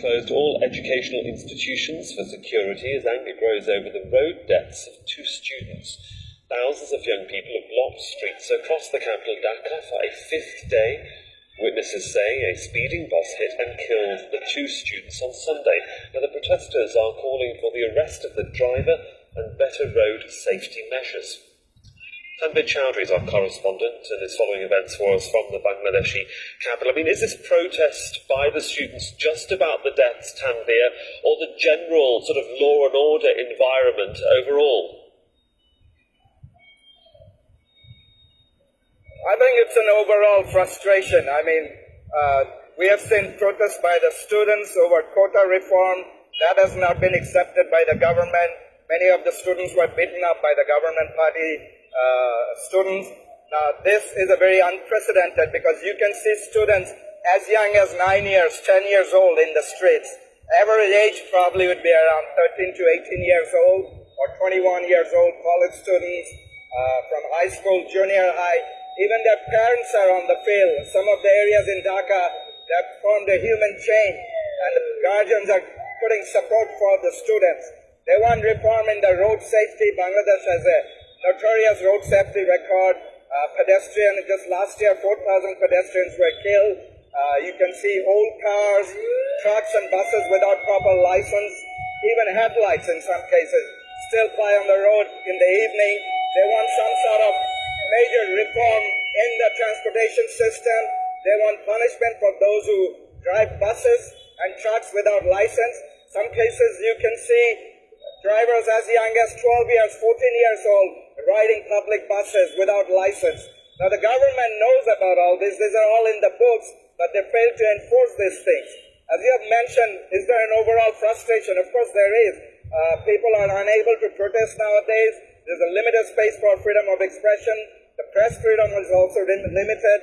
Closed all educational institutions for security as anger grows over the road deaths of 2 students. Thousands of young people have blocked streets across the capital Dhaka for a 5th day. Witnesses say a speeding bus hit and killed the 2 students on Sunday. Now the protesters are calling for the arrest of the driver and better road safety measures. Tanvir Chowdhury is our correspondent and is following events for us from the Bangladeshi capital. I mean, is this protest by the students just about the deaths, Tanvir, or the general sort of law and order environment overall? I think it's an overall frustration. I mean, we have seen protests by the students over quota reform. That has not been accepted by the government. Many of the students were beaten up by the government party students. Now, this is a very unprecedented because you can see students as young as 9 years, 10 years old in the streets. Average age probably would be around 13 to 18 years old or 21 years old, college students from high school, junior high. Even their parents are on the field. Some of the areas in Dhaka, they have formed a human chain and the guardians are putting support for the students. They want reform in the road safety. Bangladesh has a notorious road safety record. Just last year, 4,000 pedestrians were killed. You can see old cars, trucks and buses without proper license, even headlights in some cases, still fly on the road in the evening. They want some sort of major reform in the transportation system. They want punishment for those who drive buses and trucks without license. Some cases you can see drivers as young as 12 years, 14 years old, riding public buses without license. Now the government knows about all this. These are all in the books, but they fail to enforce these things. As you have mentioned, is there an overall frustration? Of course there is. People are unable to protest nowadays. There's a limited space for freedom of expression. The press freedom is also limited.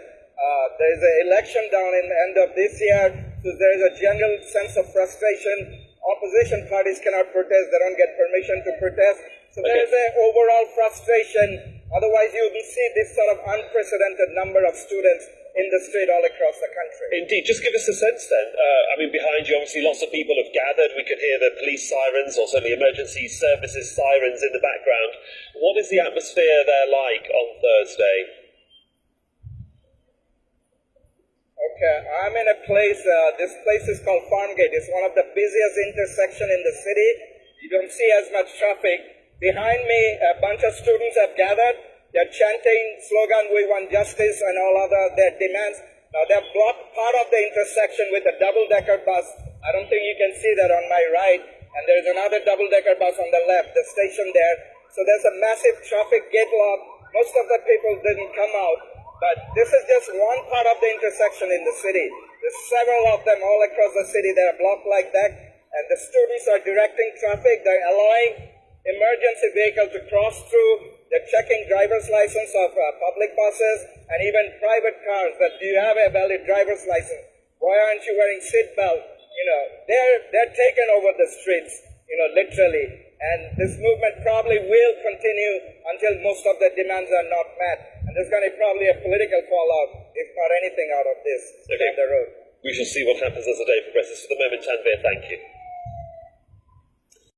There is an election down in the end of this year, so there is a general sense of frustration. Opposition parties cannot protest. They don't get permission to protest. So there is an overall frustration. Otherwise, you will see this sort of unprecedented number of students in the street all across the country. Indeed. Just give us a sense then. I mean, behind you, obviously, lots of people have gathered. We could hear the police sirens or certainly emergency services sirens in the background. What is the atmosphere there like on Thursday? Okay, I'm in a place, this place is called Farmgate. It's one of the busiest intersections in the city. You don't see as much traffic. Behind me, a bunch of students have gathered. They're chanting slogan, "We want justice," and all other their demands. Now they've blocked part of the intersection with a double-decker bus. I don't think you can see that on my right. And there's another double-decker bus on the left, the station there. So there's a massive traffic gate lock. Most of the people didn't come out. But this is just one part of the intersection in the city. There's several of them all across the city that are blocked like that. And the students are directing traffic. They're allowing emergency vehicles to cross through. They're checking driver's license of public buses and even private cars. That do you have a valid driver's license? Why aren't you wearing seatbelt? You know, they're taking over the streets, you know, literally. And this movement probably will continue until most of the demands are not met. And there's going to be probably a political fallout, if not anything, out of this down the road. We shall see what happens as the day progresses. For the moment, Tanvir, thank you.